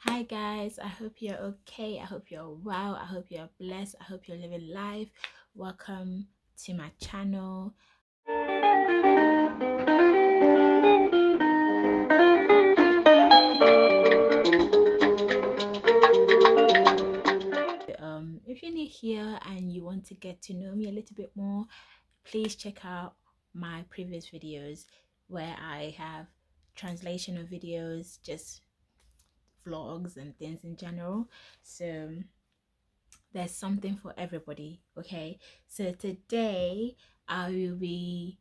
Hi guys, I hope you're okay. I hope you're well. I hope you're blessed. I hope you're living life. Welcome to my channel. If you're new here and you want to get to know me a little bit more, please check out my previous videos where I have translation of videos, just vlogs and things in general. So there's something for everybody. Okay, so today I will be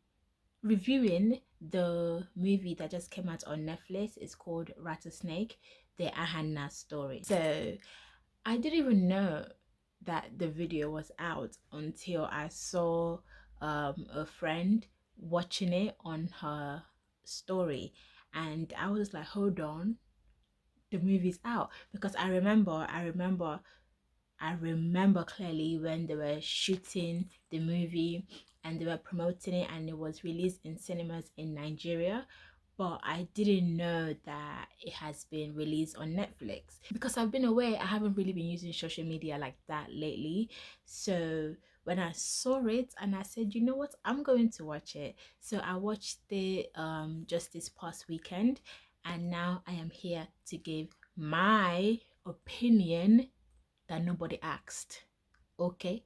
reviewing the movie that just came out on Netflix. It's called Rattlesnake, the Ahanna Story. So I didn't even know that the video was out until I saw a friend watching it on her story, and I was like, hold on, the movie's out. Because I remember clearly when they were shooting the movie and they were promoting it, and it was released in cinemas in Nigeria. But I didn't know that it has been released on Netflix. Because I've been away, I haven't really been using social media like that lately. So when I saw it and I said, you know what, I'm going to watch it. So I watched it just this past weekend, and now I am here to give my opinion that nobody asked. Okay,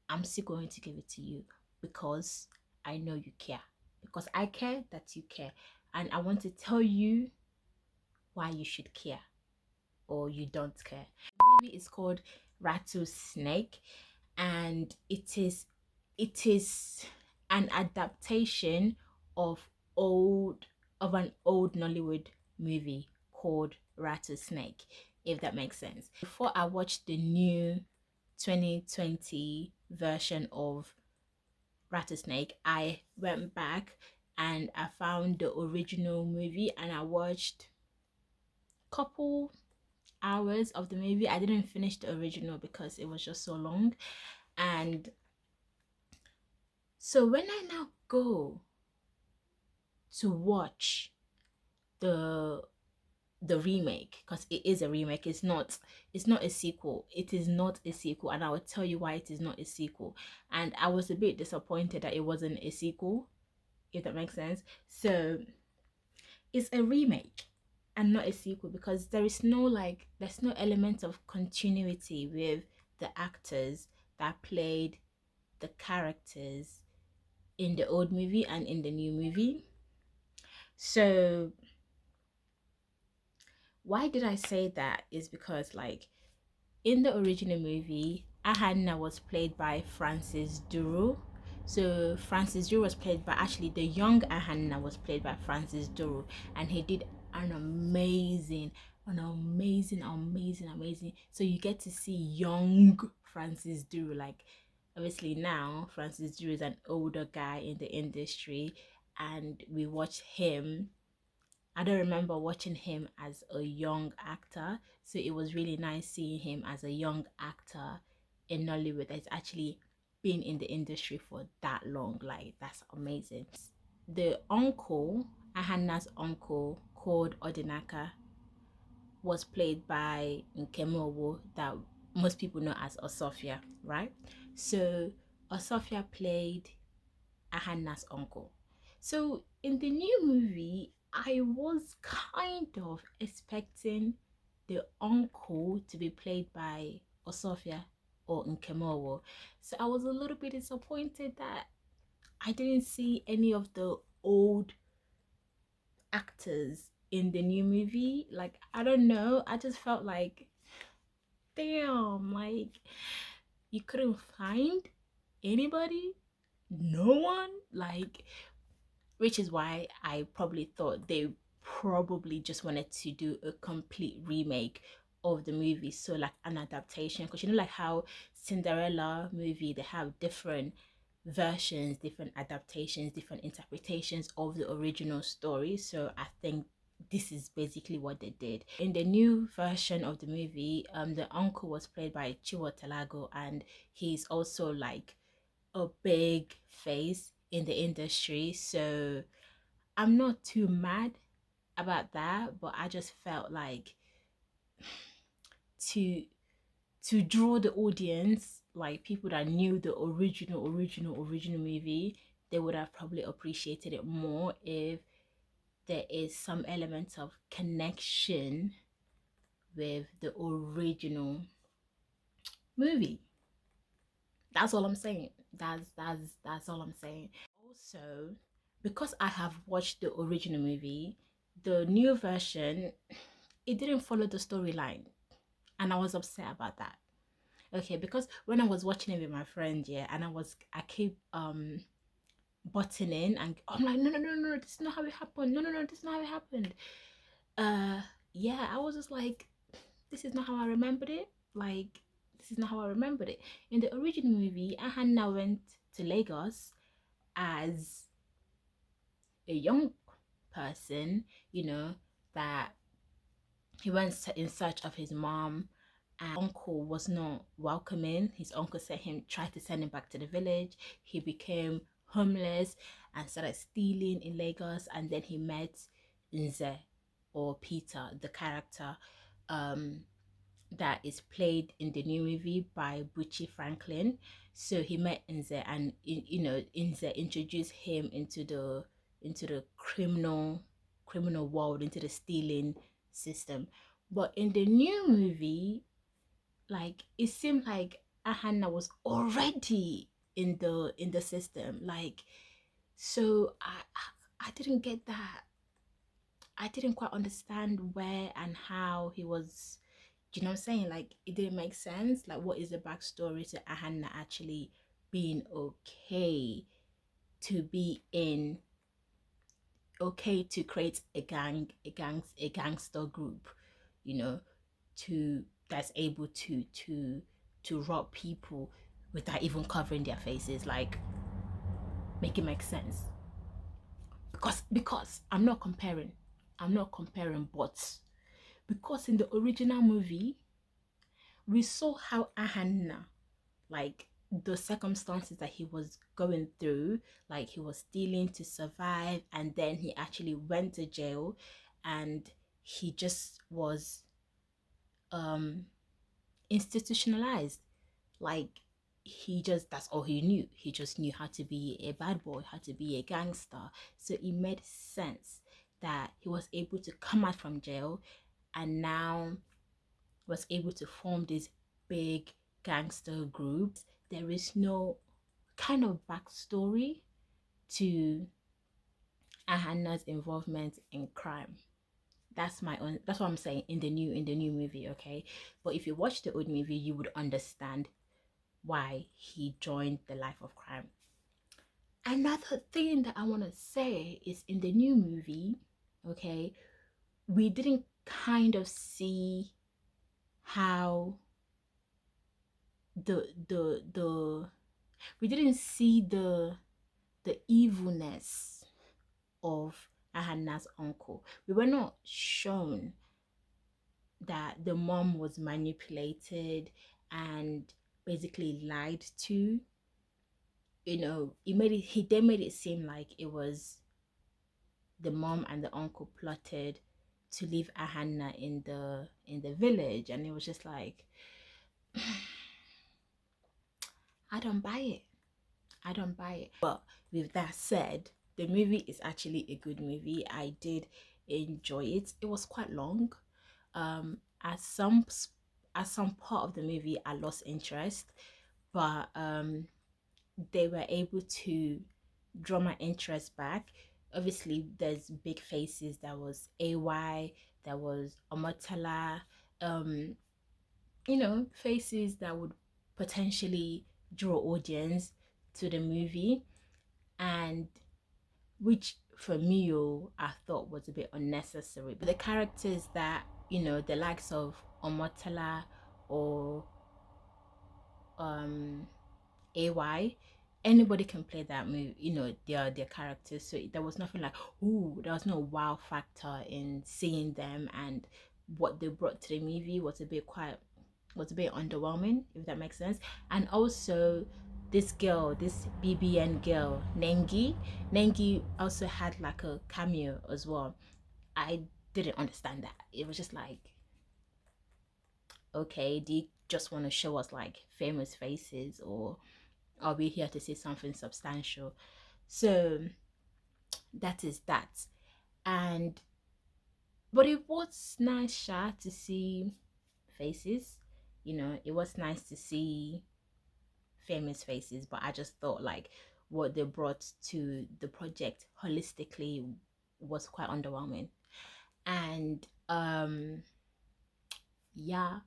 I'm still going to give it to you because I know you care. Because I care that you care. And I want to tell you why you should care or you don't care. The movie is called Rattlesnake, and it is an adaptation of an old Nollywood movie called Rattlesnake, if that makes sense. Before I watched the new 2020 version of Rattlesnake, I went back and I found the original movie and I watched couple hours of the movie. I didn't finish the original because it was just so long. And so when I now go to watch the remake, because it is a remake, it's not a sequel. It is not a sequel, and I will tell you why it is not a sequel. And I was a bit disappointed that it wasn't a sequel, if that makes sense. So it's a remake and not a sequel because there's no element of continuity with the actors that played the characters in the old movie and in the new movie. So why did I say that is because, like, in the original movie, Ahanna was played by Francis Duru. So Francis Duru was played by, actually the young Ahanna was played by Francis Duru, and he did an amazing. So you get to see young Francis Duru. Like, obviously now Francis Duru is an older guy in the industry, and we watch him. I don't remember watching him as a young actor, so it was really nice seeing him as a young actor in Nollywood that's actually been in the industry for that long. Like, that's amazing. The uncle, Ahanna's uncle, called Odinaka, was played by Nkemowo, that most people know as Osofia, right? So Osofia played Ahanna's uncle. So in the new movie, I was kind of expecting the uncle to be played by Osofia or Nkemowo. So I was a little bit disappointed that I didn't see any of the old actors in the new movie. Like, I don't know, I just felt like, damn, like, you couldn't find anybody, no one, like, which is why I probably thought they probably just wanted to do a complete remake of the movie, so like an adaptation. Because you know, like how Cinderella movie, they have different versions, different adaptations, different interpretations of the original story. So I think this is basically what they did. In the new version of the movie, the uncle was played by Chiwotelago, and he's also like a big face in the industry. So I'm not too mad about that, but I just felt like to draw the audience, like people that knew the original movie, they would have probably appreciated it more if there is some element of connection with the original movie. That's all I'm saying. That's all I'm saying. Also, because I have watched the original movie, the new version, it didn't follow the storyline, and I was upset about that. Okay, because when I was watching it with my friend, yeah, and I keep buttoning, and I'm like, no, no, no, no, this is not how it happened. No, no, no, this is not how it happened. Uh, yeah, I was just like, this is not how I remembered it. Like, this is not how I remembered it. In the original movie, Ahanna went to Lagos as a young person, you know, that he went in search of his mom, and uncle was not welcoming. His uncle tried to send him back to the village. He became homeless and started stealing in Lagos, and then he met Nze, or Peter, the character um that is played in the new movie by Bucci Franklin. So he met Nze, and Nze introduced him into the criminal world, into the stealing system. But in the new movie, like, it seemed like Ahanna was already in the system. Like, so I didn't get that. I didn't quite understand where and how he was. Do you know what I'm saying? Like, it didn't make sense. Like, what is the backstory to Ahanna actually being okay to be in, okay to create a gangster group, you know, to that's able to rob people without even covering their faces. Like, make it make sense. Because I'm not comparing, but because in the original movie we saw how Ahanna, like, the circumstances that he was going through, like he was stealing to survive, and then he actually went to jail, and he just was um institutionalized. Like, that's all he knew. He just knew how to be a bad boy, how to be a gangster. So it made sense that he was able to come out from jail, and now was able to form this big gangster group. There is no kind of backstory to Ahanna's involvement in crime. That's what I'm saying in the new movie, okay? But if you watch the old movie, you would understand why he joined the life of crime. Another thing that I want to say is, in the new movie, okay, we didn't kind of see how the we didn't see the evilness of Ahanna's uncle. We were not shown that the mom was manipulated and basically lied to. They made it seem like it was the mom and the uncle plotted to leave Ahanna in the village, and it was just like, I don't buy it. I don't buy it. But with that said, the movie is actually a good movie. I did enjoy it. It was quite long. At some part of the movie, I lost interest, but they were able to draw my interest back. Obviously, there's big faces. There was AY, there was Omotala, faces that would potentially draw audience to the movie, and which for me, I thought was a bit unnecessary. But the characters that, the likes of Omotala or AY, anybody can play that movie, their characters. So there was nothing like, ooh, there was no wow factor in seeing them, and what they brought to the movie was a bit underwhelming, if that makes sense. And also, this girl, this BBN girl, Nengi also had like a cameo as well. I didn't understand that. It was just like, Okay, do you just want to show us like famous faces, or are we here to see something substantial? So that is that. And but it was nice, Sha, to see faces. You know, it was nice to see famous faces, but I just thought like what they brought to the project holistically was quite underwhelming. And yeah,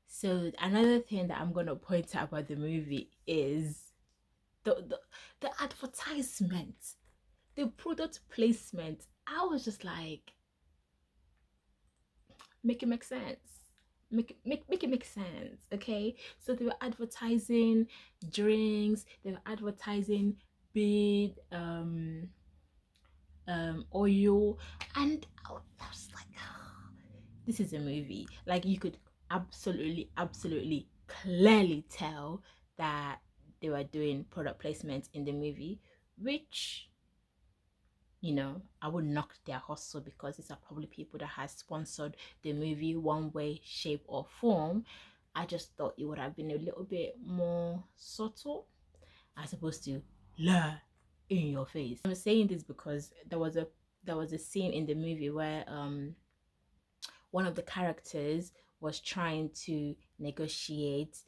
so another thing that I'm gonna point out about the movie is the advertisement, the product placement. I was just like, make it make sense. Make it make sense, okay? So they were advertising drinks, they were advertising big oil, and I was like, this is a movie. Like you could absolutely clearly tell that they were doing product placement in the movie, which, you know, I would knock their hustle, because these are probably people that has sponsored the movie one way, shape, or form. I just thought it would have been a little bit more subtle as opposed to la in your face. I'm saying this because there was a scene in the movie where one of the characters was trying to negotiate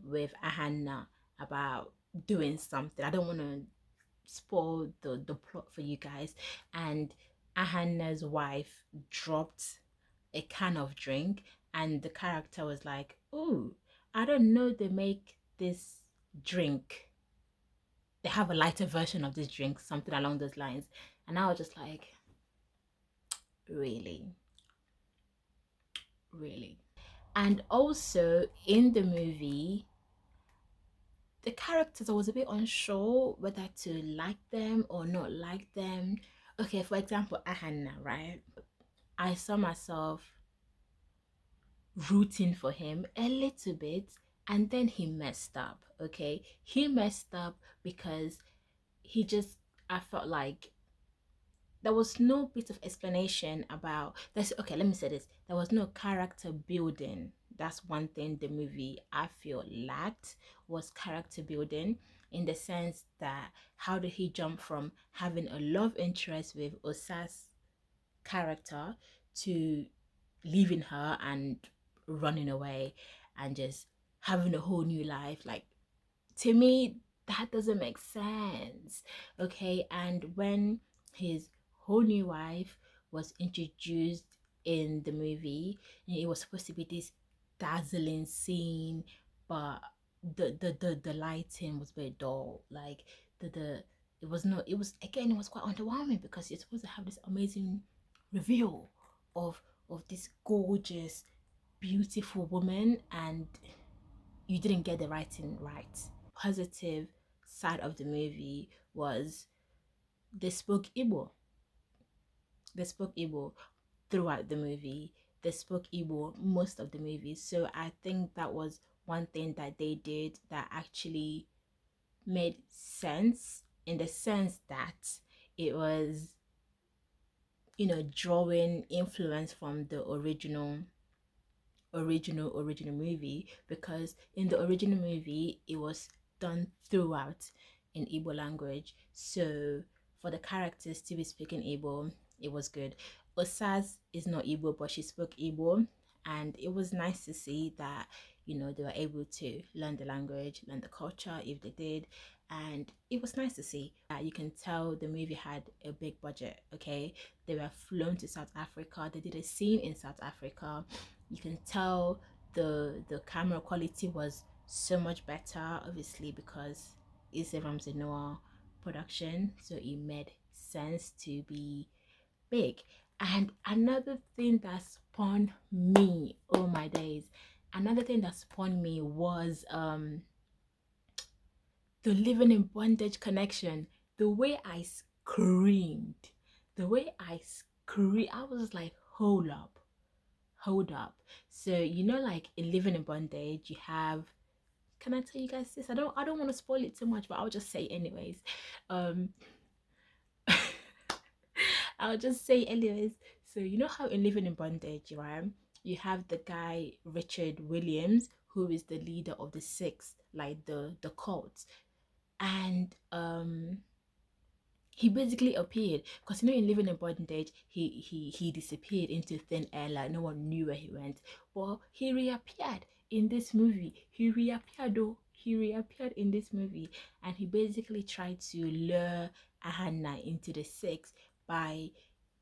with Ahanna about doing something. I don't want to spoil the plot for you guys. And Ahanna's wife dropped a can of drink, and the character was like, "Oh, I don't know, they make this drink. They have a lighter version of this drink, something along those lines." And I was just like, really? Really? And also in the movie, the characters, I was a bit unsure whether to like them or not like them. Okay, for example, Ahanna, right? I saw myself rooting for him a little bit, and then he messed up. Okay, he messed up because he just, I felt like there was no bit of explanation about this. Okay, let me say this: there was no character building. That's one thing the movie I feel lacked, was character building, in the sense that how did he jump from having a love interest with Osa's character to leaving her and running away and just having a whole new life? Like, to me, that doesn't make sense. Okay, and when his whole new wife was introduced in the movie, it was supposed to be this dazzling scene, but the lighting was very dull. Like the it was not, it was, again, it was quite underwhelming, because you're supposed to have this amazing reveal of this gorgeous, beautiful woman, and you didn't get the writing right. Positive side of the movie was they spoke Igbo. They spoke Igbo throughout the movie. They spoke Igbo most of the movie. So I think that was one thing that they did that actually made sense, in the sense that it was, you know, drawing influence from the original movie, because in the original movie it was done throughout in Igbo language. So for the characters to be speaking Igbo, it was good. Osas is not Igbo, but she spoke Igbo, and it was nice to see that, you know, they were able to learn the language, learn the culture if they did. And it was nice to see that. You can tell the movie had a big budget. Okay, they were flown to South Africa, they did a scene in South Africa. You can tell the camera quality was so much better, obviously, because it's a Ramsey Noah production, so it made sense to be big. And another thing that spawned me, oh my days, another thing that spawned me was the living in bondage connection. The way I screamed, I was like, hold up. So, you know, like in living in bondage, you have, can I tell you guys this? I don't want to spoil it too much, but I'll just say anyways. um I'll just say anyways. So you know how in living in bondage, right, You have the guy Richard Williams, who is the leader of the Six, like the cult, and he basically appeared because in Living in Bondage, he disappeared into thin air, like no one knew where he went. Well, he reappeared in this movie. He reappeared in this movie, and he basically tried to lure Ahanna into the Six by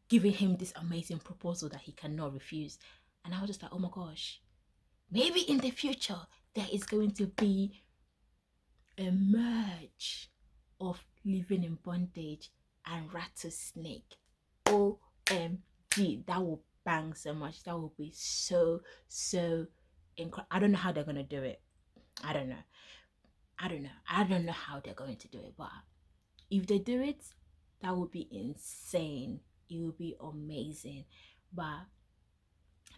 giving him this amazing proposal that he cannot refuse. And I was just like, oh my gosh, maybe in the future there is going to be a merge of Living in Bondage and Rattlesnake. OMG, that will bang so much. That will be so incredible. I don't know how they're gonna do it. I don't know. I don't know how they're going to do it, but if they do it, that would be insane. It would be amazing. But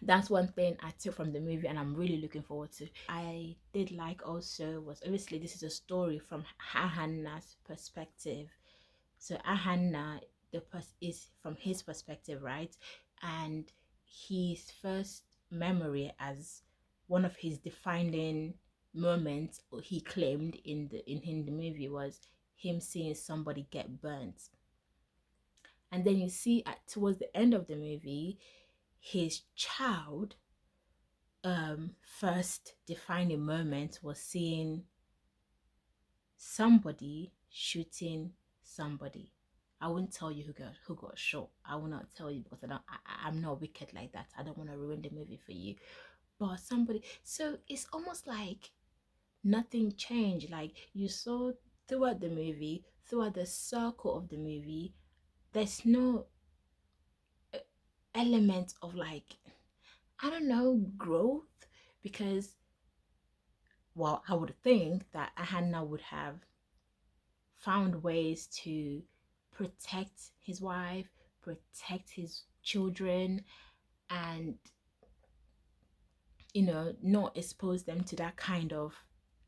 that's one thing I took from the movie and I'm really looking forward to. I did like also was obviously this is a story from Ahanna's perspective. So Ahanna, is from his perspective, right? And his first memory as one of his defining moments he claimed in the movie was him seeing somebody get burnt. And then you see towards the end of the movie, his child first defining moment was seeing somebody shooting somebody. I won't tell you who got shot. I will not tell you because I'm not wicked like that. I don't want to ruin the movie for you. But somebody, so it's almost like nothing changed. Like you saw throughout the movie, throughout the circle of the movie, there's no element of like, I don't know, growth, because well, I would think that Ahanna would have found ways to protect his wife, protect his children, and not expose them to that kind of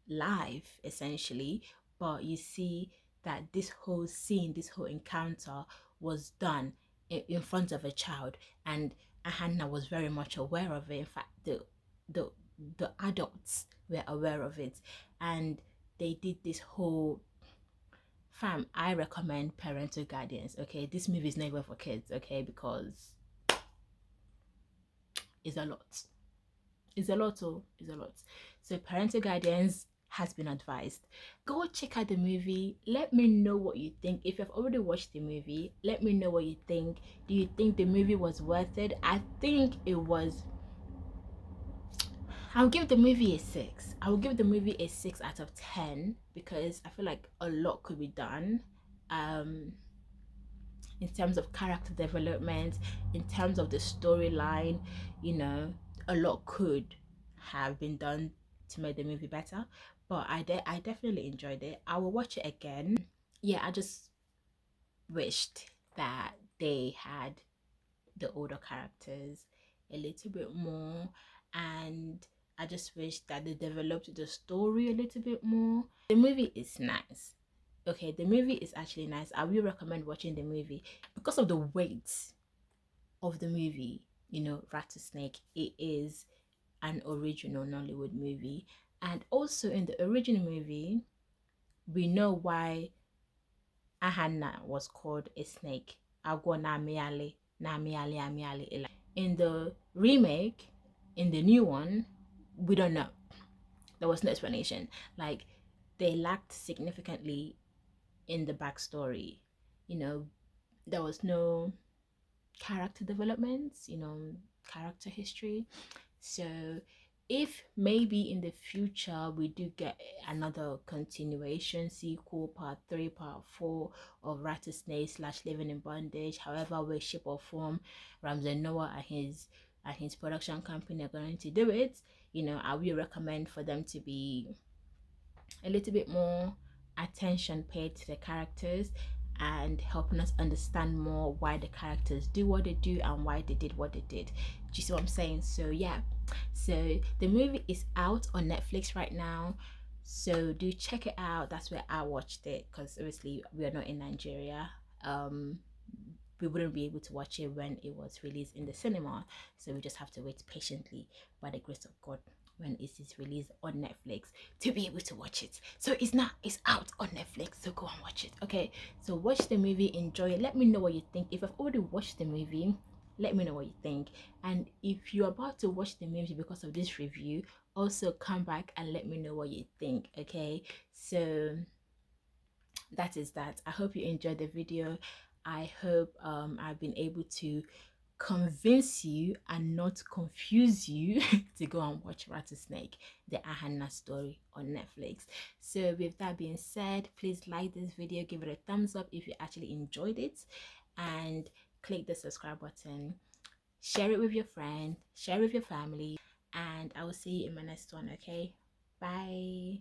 life essentially. But you see that this whole scene, this whole encounter was done in front of a child, and Ahanna was very much aware of it. In fact, the the adults were aware of it, and they did this whole fam. I recommend parental guidance. Okay, this movie is not even for kids. Okay, because it's a lot. It's a lot. Oh, it's a lot. So parental guidance has been advised. Go check out the movie. Let me know what you think. If you've already watched the movie, let me know what you think. Do you think the movie was worth it? I think it was. I'll give the movie a 6. I will give the movie a 6 out of 10 because I feel like a lot could be done. In terms of character development, in terms of the storyline, a lot could have been done to make the movie better. But I definitely enjoyed it. I will watch it again. Yeah, I just wished that they had the older characters a little bit more, and I just wish that they developed the story a little bit more. The movie is nice. Okay, the movie is actually nice. I will recommend watching the movie because of the weight of the movie. Rattlesnake, it is an original Nollywood movie, and also in the original movie we know why Ahanna was called a snake. Agwo na miale na miale amiale. In the remake, in the new one, we don't know. There was no explanation. Like they lacked significantly in the backstory. There was no character developments, character history. So if maybe in the future we do get another continuation sequel, part 3, part 4 of Rattlesnake / Living in Bondage, however way, shape or form Ramsey Noah and his production company are going to do it, I will recommend for them to be a little bit more attention paid to the characters and helping us understand more why the characters do what they do and why they did what they did. Do you see what I'm saying? So yeah, so the movie is out on Netflix right now, so do check it out. That's where I watched it because obviously we are not in Nigeria. we wouldn't be able to watch it when it was released in the cinema. So we just have to wait patiently by the grace of God when it is released on Netflix to be able to watch it. So it's out on Netflix, so go and watch it. Okay, so watch the movie, enjoy it. Let me know what you think. If I've already watched the movie, let me know what you think. And if you're about to watch the movie because of this review, also come back and let me know what you think. Okay, so that is that. I hope you enjoyed the video. I hope I've been able to convince you and not confuse you to go and watch Rattlesnake, the Ahanna Story on Netflix. So with that being said, please like this video, give it a thumbs up if you actually enjoyed it, and click the subscribe button, share it with your friend, share it with your family, and I will see you in my next one. Okay, bye.